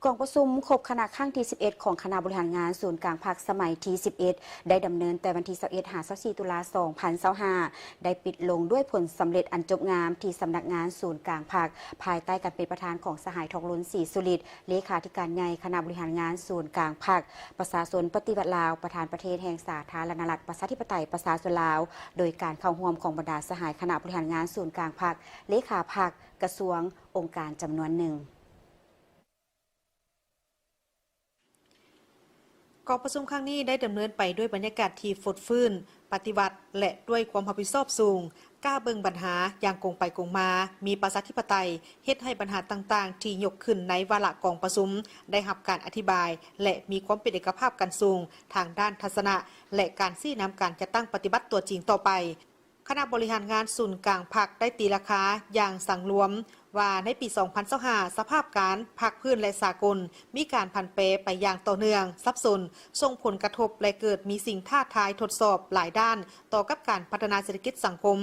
กองประชุมครบคณะครั้งที่ 11 ของคณะบริหารงานศูนย์กลางภาคสมัยที่ 11 ได้ดำเนินแต่วันที่ 21-24 ตุลาคม 2025 ได้ปิดลงด้วยผลสำเร็จอันจบงามที่สำนักงานศูนย์กลางภาคภายใต้การเป็นประธานของสหายทองล้นศรีสุริตเลขาธิการใหญ่คณะบริหารงานศูนย์กลางภาคประชาชนปฏิบัติลาวประธานประเทศแห่งสาธารณรัฐประชาธิปไตยประชาชนลาวโดยการเข้าร่วมของบรรดาสหายคณะบริหารงานศูนย์กลางภาคเลขาภาคกระทรวงองค์การจำนวนหนึ่งกองประชุมครั้งนี้ได้ดำเนินไปด้วยบรรยากาศที่ฟดฟื้นปฏิบัติและด้วยความรับผิดชอบสูงกล้าเบิ่งปัญหาอย่างกงไปกงมามีประชาธิปไตยเฮ็ดให้ปัญหาต่างๆที่ยกขึ้นในวาระกองประชุมได้รับการอธิบายและมีความเป็นเอกภาพกันสูงทางด้านทัศนะและการชี้นำการจะตั้งปฏิบัติตัวจริงต่อไปคณะบริหารงานศูนย์กลางภาคได้ตีราคาอย่างสังรวมว่าในปี 2025 สภาพการภาคพื้นและสากลมีการผันแปรไปอย่างต่อเนื่องซับซ้อนส่งผลกระทบและเกิดมีสิ่งท้าทายทดสอบหลายด้านต่อกับการพัฒนาเศรษฐกิจสังคม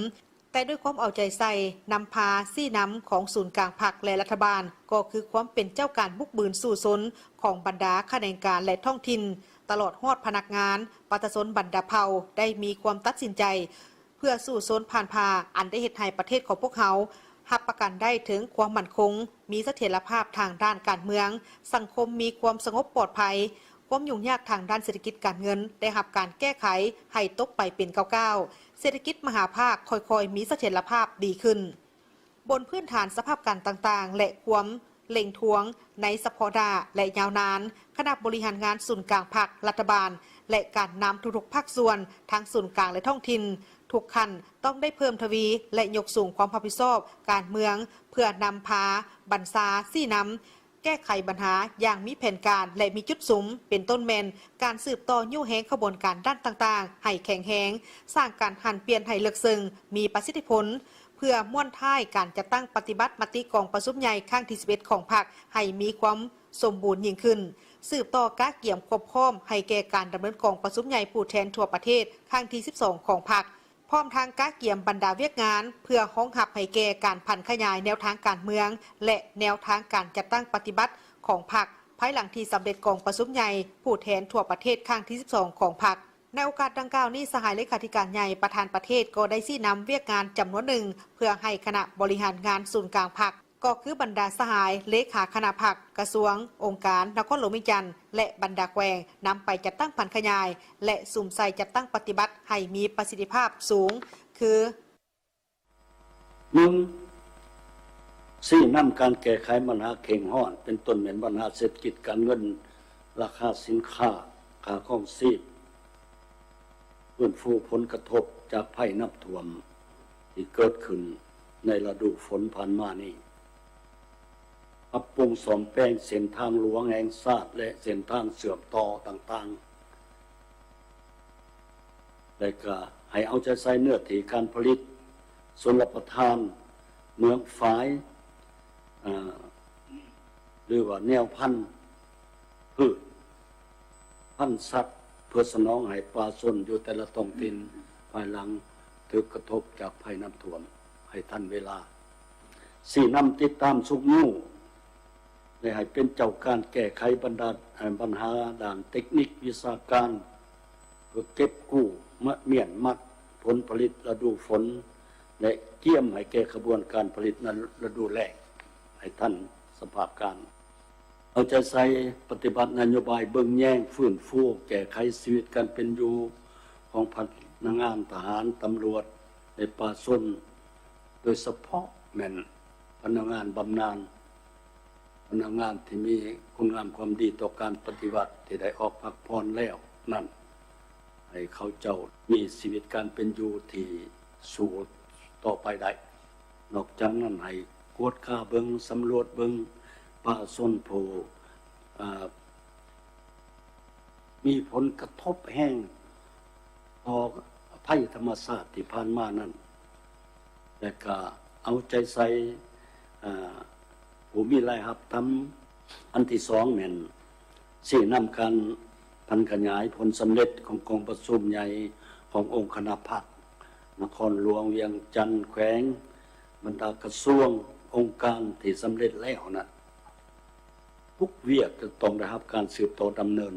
แต่ด้วยความเอาใจใส่นำพาซี่น้ำของศูนย์กลางภาคและรัฐบาลก็คือความเป็นเจ้าการบุกบืนสู่ซนของบรรดาข้าราชการและท้องถิ่นตลอดฮอดพนักงานประชาชนบรรดาเผ่าได้มีความตัดสินใจเพื่อสู่ซนผ่านพาอันได้เฮ็ดให้ประเทศของพวกเขารับประกันได้ถึงความมั่นคงมีเสถียรภาพทางด้านการเมืองสังคมมีความสงบปลอดภัยความยุ่งยากทางด้านเศรษฐกิจการเงินได้รับการแก้ไขให้ตกไปเป็นก้าวๆเศรษฐกิจมหาภาคค่อยๆมีเสถียรภาพดีขึ้นบนพื้นฐานสภาพการต่างๆและความเล่งทวงในสปอดาและยาวนานคณะบริหารงานศูนย์กลางภาครัฐบาลและการนำทุกๆภาคส่วนทั้งศูนย์กลางและท้องถิ่นทุกขั้นต้องได้เพิ่มทวีและยกสูงความรับผิดชอบการเมืองเพื่อนำพาบรรษาซี่นำแก้ไขปัญหาอย่างมีแผนการและมีจุดสุมเป็นต้นแมนการสืบต่อยุ่งแหงขบวนการด้านต่างๆให้แข็งแหงสร้างการหันเปลี่ยนให้เลือกซึ่งมีประสิทธิผลเพื่อม่วนท้ายการจะตั้งปฏิบัติมติกองประชุมใหญ่ครั้งที่ 11 ของพรรคให้มีความสมบูรณ์ยิ่งขึ้นสืบต่อการเกี่ยมควบคุมให้แก่การดำเนินกองประชุมใหญ่ผู้แทนทั่วประเทศครั้งที่ 12 ของพรรคพร้อมทางการเกี่ยมบรรดาเวียกงานเพื่อห้องหับให้แก่การพันขยายแนวทางการเมืองและแนวทางการจัดตั้งปฏิบัติของพรรคภายหลังที่สำเร็จกองประชุมใหญ่ผู้แทนทั่วประเทศครั้งที่ 12 ของพรรคในโอกาสดังกล่าวนี้สหายเลขาธิการใหญ่ประธานประเทศก็ได้ชี้นำเวียกงานจำนวนหนึ่งเพื่อให้คณะบริหารงานศูนย์กลางพรรคก็คือบรรดาสหายเลขาคณะพรรคกระทรวงองค์การนครหลวงวิจันทร์และบรรดาแกวงนำไปจัดตั้งพันขยายและสุ่มใส่จัดตั้งปฏิบัติให้มีประสิทธิภาพสูงคือ 1. นำการแก้ไขปัญหาเข่งห้อนเป็นต้นเหมือนปัญหาเศรษฐกิจการเงินราคาสินค้าค่าครองชีพฟื้นฟูผลกระทบจากภัยน้ำท่วมที่เกิดขึ้นในฤดูฝนผ่านมานี้ปรับปรุงซ่อมแปลงเส้นทางหลวงแห่งชาติและเส้นทางเชื่อมต่อต่างๆและก็ให้เอาใจใส่เนื้อที่การผลิตชลประทานเมืองฝายหรือว่าแนวพันธุ์พืชพันธุ์สัตว์เพื่อสนองให้ปลาชนอยู่แต่ละท้องถิ่นภายหลังถูกกระทบจากภัยน้ำท่วมให้ทันเวลา 4. นำติดตามสุขมู่และให้เป็นเจ้าการแก้ไขปัญหาด้านเทคนิควิชาการเพื่อเก็บกู้เมียนมัดผลผลิตฤดูฝนและเกี่ยมให้แก่ขบวนการผลิตในฤดูแล้งให้ทันสภาพการเอาใจใส่ปฏิบัตินโยบายเบิ่งแย่งฟื้นฟูแก้ไขชีวิตการเป็นอยู่ของพนักงานทหารตำรวจในป่าชนโดยเฉพาะแม่นพนักงานบำนาญพนักงานที่มีคุณงามความดีต่อการปฏิบัติที่ได้ออกพักผ่อนแล้วนั่นให้เขาเจ้ามีชีวิตการเป็นอยู่ที่สู้ต่อไปได้นอกจากนั้นให้กวดข่าเบิ่งสำรวจเบิ่งป่าส้นโพมีผลกระทบแห้งต่อภัยธรรมชาติที่ผ่านมานั้นและก็เอาใจใส่ผู้มีรายรับทำอันที่ 2แม่นสี่นำการพันขยายผลสำเร็จของกองประชุมใหญ่ขององค์คณะพรรคนครหลวงเวียงจันทร์แขวงบรรดากระทรวงองค์การที่สำเร็จแล้วนะ ทุกเวียกจะต้องได้รับการสืบต่อดำเนิน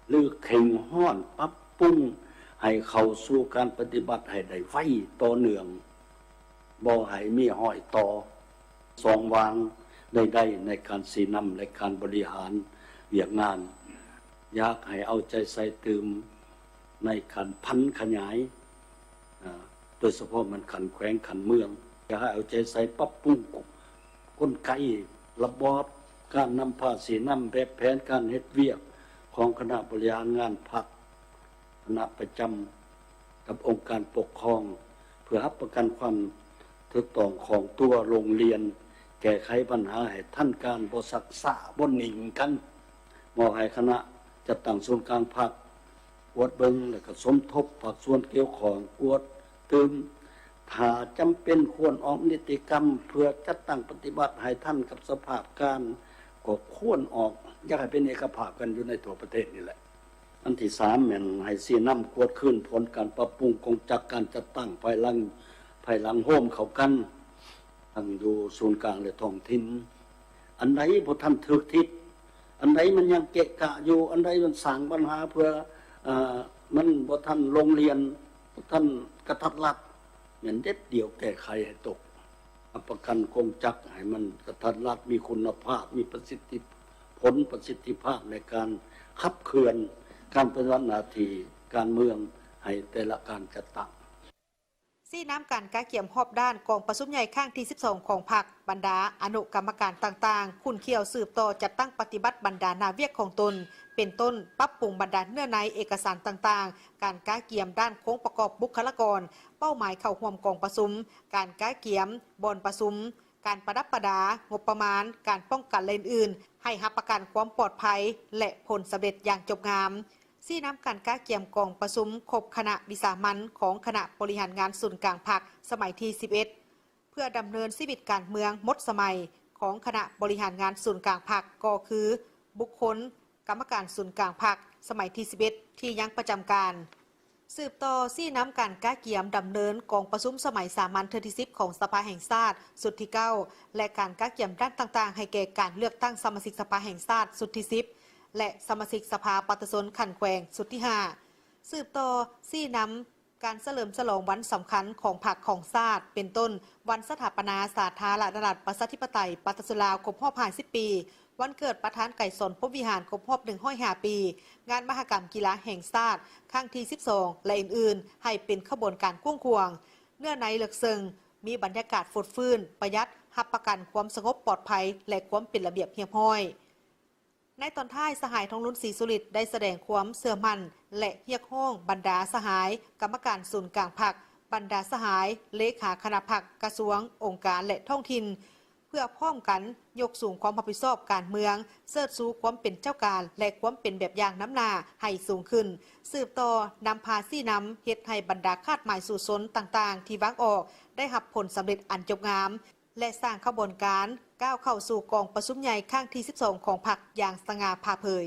หรือเข่งห้อนปรับปรุงให้เข้าสู่การปฏิบัติให้ได้ไวต่อเนื่องบ่ให้มีห้อยต่อสองวางได้ในการสีนำในการบริหารเวียกงานอยากให้เอาใจใส่ตื่มในการพันขยายโดยเฉพาะมันขันแขวงขันเมืองอยากให้เอาใจใส่ปรับปรุงกลไกระบอบการนำภาษีนำแบบแผนการเฮ็ดเวียกของคณะบริหารงานพรรคคณะประจำกับองค์การปกครองเพื่อรับประกันความถูกต้องของตัวโรงเรียนแก้ไขปัญหาให้ท่านการบ่ศักษาบ่หนิ่งกันมอบให้คณะจัดตั้งศูนย์กลางพรรคกวดเบิงแล้วก็สมทบภาคส่วนเกี่ยวข้องกวดตืมถ้าจำเป็นควรออกนิติกรรมเพื่อจัดตั้งปฏิบัติให้ท่านกับสภาพการก็ควรออกอยากให้เป็นเอกภาพกันอยู่ในตัวประเทศนี่แหละอันที่3แม่นให้สีน้ำกวดขึ้นผลการปรับปรุงกงจักการจัดตั้งภายหลังโฮมเข้ากันทั้งอยู่ศูนย์กลางและท้องถิ่นอันไหนบ่ทันถึกทิศอันไหนมันยังเกะกะอยู่อันไหนมันสร้างปัญหาเพื่อมันบ่ทันโรงเรียนบ่ทันกระทัดรัดเหมือนเด็ดเดียวแก้ไขให้ตกประกันกงจักให้มันกระทัดรัดมีคุณภาพมีประสิทธิภาพในการขับเคลื่อนการปฏิบัติหน้าที่การเมืองให้แต่ละการจัดตั้งซี่น้ำการกาเกี่ยมหอบด้านกองประชุมใหญ่ข้างที่12ของพรรคบรรดาอนุกรรมการต่างๆคุณเขียวสืบต่อจัดตั้งปฏิบัติบรรดานาเวียกของตนเป็นต้นปรับปรุงบรรดาเนื้อในเอกสารต่างๆการกาเกี่ยมด้านโค้งประกอบบุคลากรเป้าหมายเข้าร่วมกองประชุมการกาเกี่ยมบอนประชุมการประดับประดางบประมาณการป้องกันและอื่นๆให้รับประกันความปลอดภัยและผลสำเร็จอย่างจบงามซี่น้ำการกาเกี่ยมกองประชุมครบคณะวิสามัญของคณะบริหารงานศูนย์กลางพรรคสมัยที่11เพื่อดำเนินชีวิตการเมืองหมดสมัยของคณะบริหารงานศูนย์กลางพรรคก็คือบุคคลกรรมการศูนย์กลางพรรคสมัยที่11ที่ยังประจำการสืบต่อซี่น้ำการกาเกี่ยมดำเนินกองประชุมสมัยสามัญที่10ของสภาแห่งชาติสุดที่9และการกาเกี่ยมด้านต่างๆให้แก่การเลือกตั้งสมาชิกสภาแห่งชาติสุดที่10และสมาชิกสภาปฏิชนขันแขวงสุดที่5สืบต่อซี่น้ำการเฉลิมฉลองวันสำคัญของพรรคของชาติเป็นต้นวันสถาปนาสาธารณรัฐประชาธิปไตยปฏิรูปลาวครบรอบ50 ปีวันเกิดประธานไก่สนพบวิหารครบรอบ105 ปีงานมหกรรมกีฬาแห่งชาติครั้งที่12และอื่นๆให้เป็นขบวนการกว้างขวางเนื้อในเลือกซึ่งมีบรรยากาศฟดฟื้นประหยัดรับประกันความสงบปลอดภัยและความเป็นระเบียบเรียบร้อยในตอนท้ายสหายทองลุ้นศรีสุริตได้แสดงความเสื่อมั่นและเรียกร้องบรรดาสหายกรรมการศูนย์กลางพรรคบรรดาสหายเลขาคณะพรรคกระทรวงองค์การและท้องถิ่นเพื่อพร้อมกันยกสูงความรับผิดชอบการเมืองเสิร์ชสู่ความเป็นเจ้าการและความเป็นแบบอย่างน้ำหน้าให้สูงขึ้นสืบต่อนำพาซี่น้ำเฮ็ดให้บรรดาคาดหมายสู่สนต่างๆที่วางออกได้รับผลสำเร็จอันจบงามและสร้างขบวนการก้าวเข้าสู่กองประชุมใหญ่ข้างที่12ของพรรคอย่างสง่าผ่าเผย